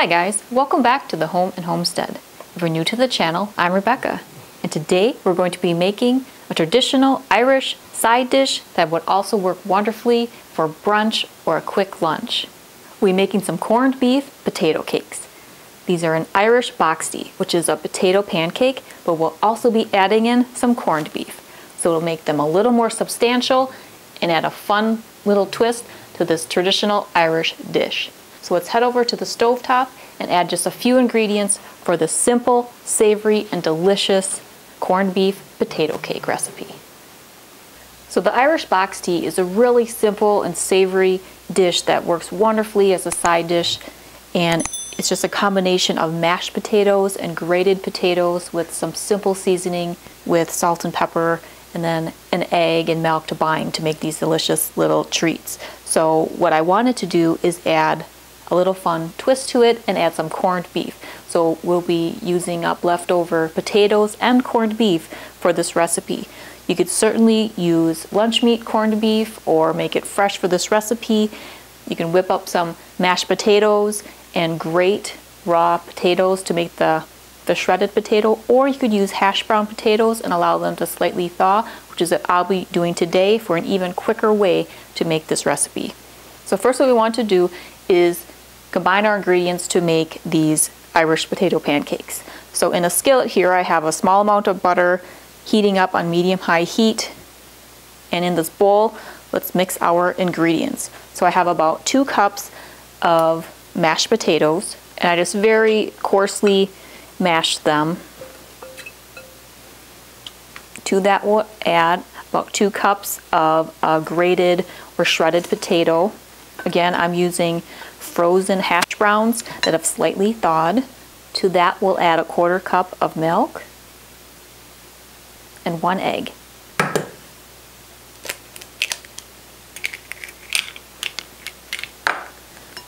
Hi guys, welcome back to the Home and Homestead. If you're new to the channel, I'm Rebecca, and today we're going to be making a traditional Irish side dish that would also work wonderfully for brunch or a quick lunch. We're making some corned beef potato cakes. These are an Irish boxty, which is a potato pancake, but we'll also be adding in some corned beef. So it'll make them a little more substantial and add a fun little twist to this traditional Irish dish. So let's head over to the stovetop and add just a few ingredients for this simple, savory, and delicious corned beef potato cake recipe. So the Irish boxty is a really simple and savory dish that works wonderfully as a side dish, and it's just a combination of mashed potatoes and grated potatoes with some simple seasoning with salt and pepper, and then an egg and milk to bind to make these delicious little treats. So what I wanted to do is add a little fun twist to it and add some corned beef. So we'll be using up leftover potatoes and corned beef for this recipe. You could certainly use lunch meat corned beef or make it fresh for this recipe. You can whip up some mashed potatoes and grate raw potatoes to make the shredded potato, or you could use hash brown potatoes and allow them to slightly thaw, which is what I'll be doing today for an even quicker way to make this recipe. So first what we want to do is combine our ingredients to make these Irish potato pancakes. So in a skillet here I have a small amount of butter heating up on medium-high heat, and in this bowl let's mix our ingredients. So I have about 2 cups of mashed potatoes, and I just very coarsely mash them. To that we'll add about 2 cups of grated or shredded potato. Again, I'm using frozen hash browns that have slightly thawed. To that we'll add a 1/4 cup of milk and 1 egg.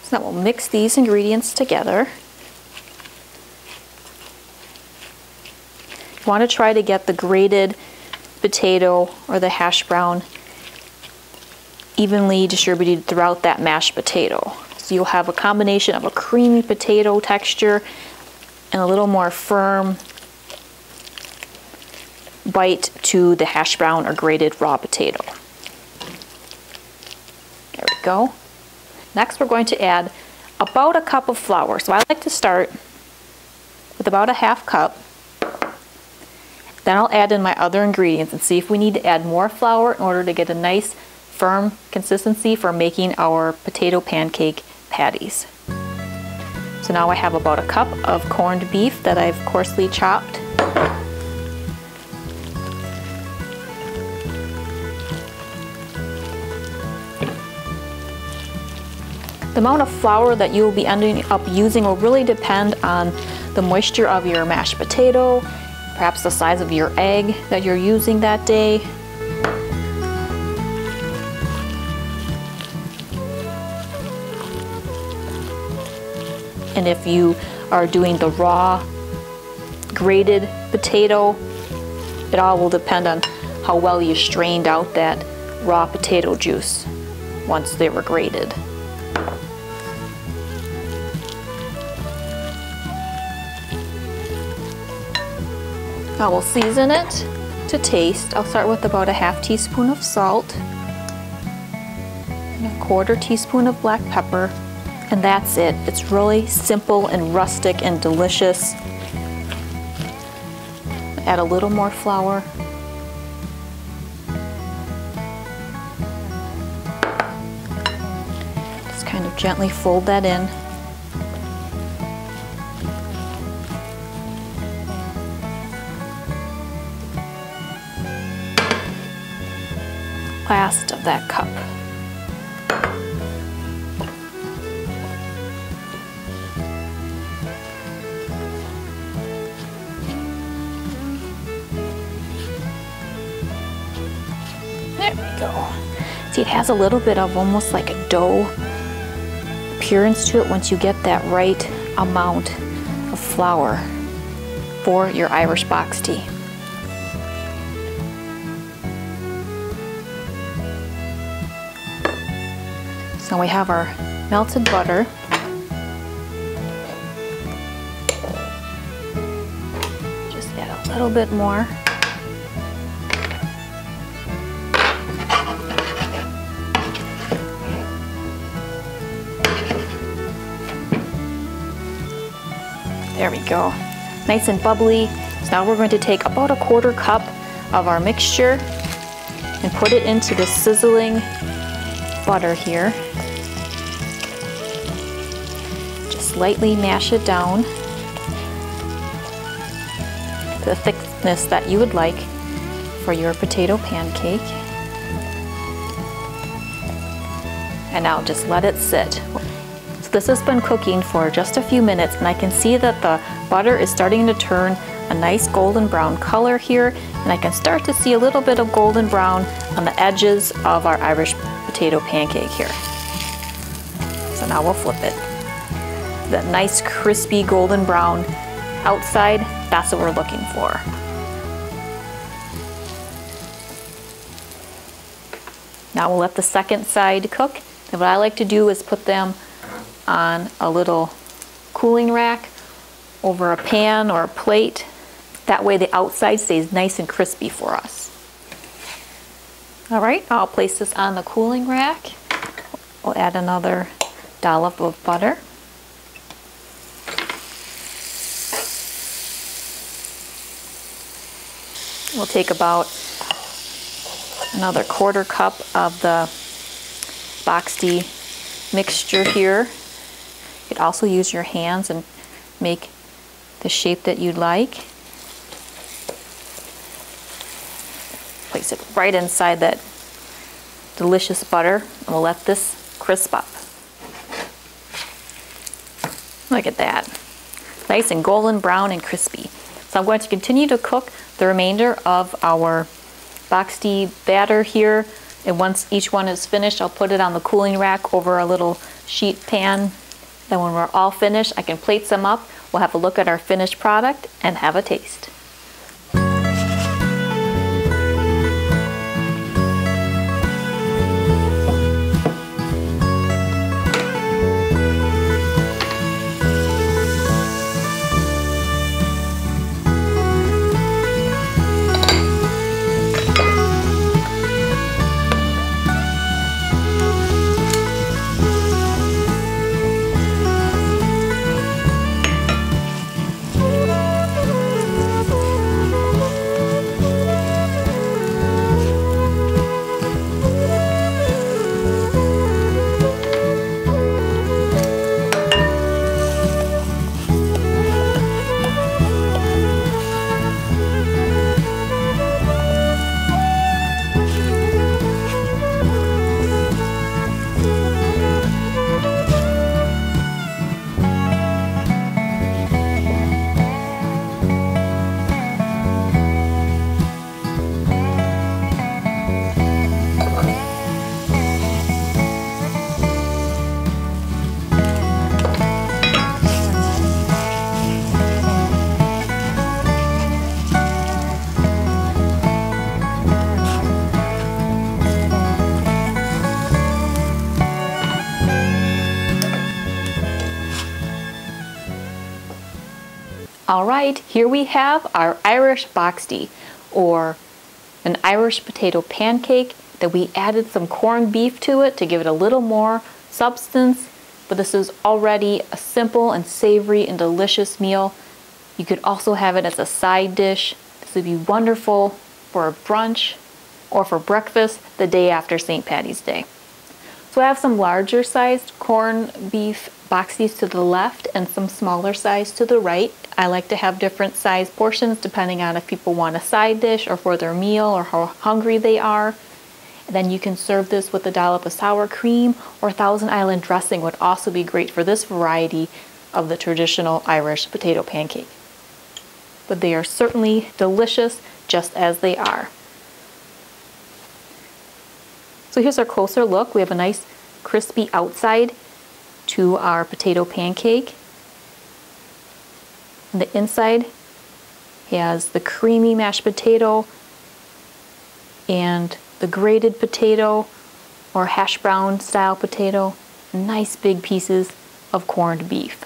So now we'll mix these ingredients together. You want to try to get the grated potato or the hash brown evenly distributed throughout that mashed potato. So you'll have a combination of a creamy potato texture and a little more firm bite to the hash brown or grated raw potato. There we go. Next we're going to add about 1 cup of flour. So I like to start with about 1/2 cup. Then I'll add in my other ingredients and see if we need to add more flour in order to get a nice firm consistency for making our potato pancake patties. So now I have about 1 cup of corned beef that I've coarsely chopped. The amount of flour that you will be ending up using will really depend on the moisture of your mashed potato, perhaps the size of your egg that you're using that day. And if you are doing the raw grated potato, it all will depend on how well you strained out that raw potato juice once they were grated. I will season it to taste. I'll start with about 1/2 teaspoon of salt and 1/4 teaspoon of black pepper, and that's it. It's really simple and rustic and delicious. Add a little more flour. Just kind of gently fold that in. Last of that cup. There we go. See, it has a little bit of almost like a dough appearance to it once you get that right amount of flour for your Irish boxty. So we have our melted butter. little bit more. There we go. Nice and bubbly. So now we're going to take about a 1/4 cup of our mixture and put it into the sizzling butter here. Just lightly mash it down to the thickness that you would like for your potato pancake. And now just let it sit. So this has been cooking for just a few minutes, and I can see that the butter is starting to turn a nice golden brown color here, and I can start to see a little bit of golden brown on the edges of our Irish potato pancake here. So now we'll flip it. That nice crispy golden brown outside, that's what we're looking for. Now we'll let the second side cook. And what I like to do is put them on a little cooling rack over a pan or a plate. That way the outside stays nice and crispy for us. All right, I'll place this on the cooling rack. We'll add another dollop of butter. We'll take about another 1/4 cup of the Boxty mixture here. You could also use your hands and make the shape that you'd like. Place it right inside that delicious butter, and we'll let this crisp up. Look at that. Nice and golden brown and crispy. So I'm going to continue to cook the remainder of our Boxty batter here, and once each one is finished, I'll put it on the cooling rack over a little sheet pan. Then when we're all finished, I can plate some up. We'll have a look at our finished product and have a taste. All right, here we have our Irish Boxty, or an Irish potato pancake that we added some corned beef to it to give it a little more substance. But this is already a simple and savory and delicious meal. You could also have it as a side dish. This would be wonderful for a brunch or for breakfast the day after St. Patty's Day. So I have some larger sized corned beef boxties to the left and some smaller size to the right. I like to have different size portions depending on if people want a side dish or for their meal or how hungry they are. And then you can serve this with a dollop of sour cream, or Thousand Island dressing would also be great for this variety of the traditional Irish potato pancake. But they are certainly delicious just as they are. So here's our closer look. We have a nice crispy outside to our potato pancake. And the inside has the creamy mashed potato and the grated potato or hash brown style potato, nice big pieces of corned beef.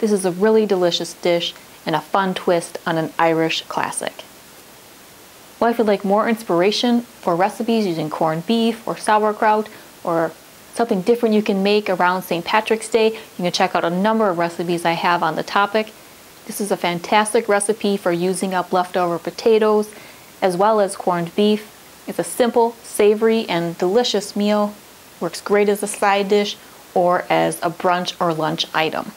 This is a really delicious dish and a fun twist on an Irish classic. Well, if you'd like more inspiration for recipes using corned beef or sauerkraut or something different you can make around St. Patrick's Day, you can check out a number of recipes I have on the topic. This is a fantastic recipe for using up leftover potatoes as well as corned beef. It's a simple, savory, and delicious meal. Works great as a side dish or as a brunch or lunch item.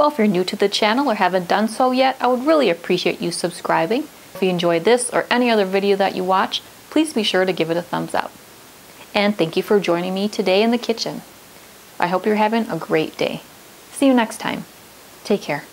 Well, if you're new to the channel or haven't done so yet, I would really appreciate you subscribing. If you enjoyed this or any other video that you watch, please be sure to give it a thumbs up. And thank you for joining me today in the kitchen. I hope you're having a great day. See you next time. Take care.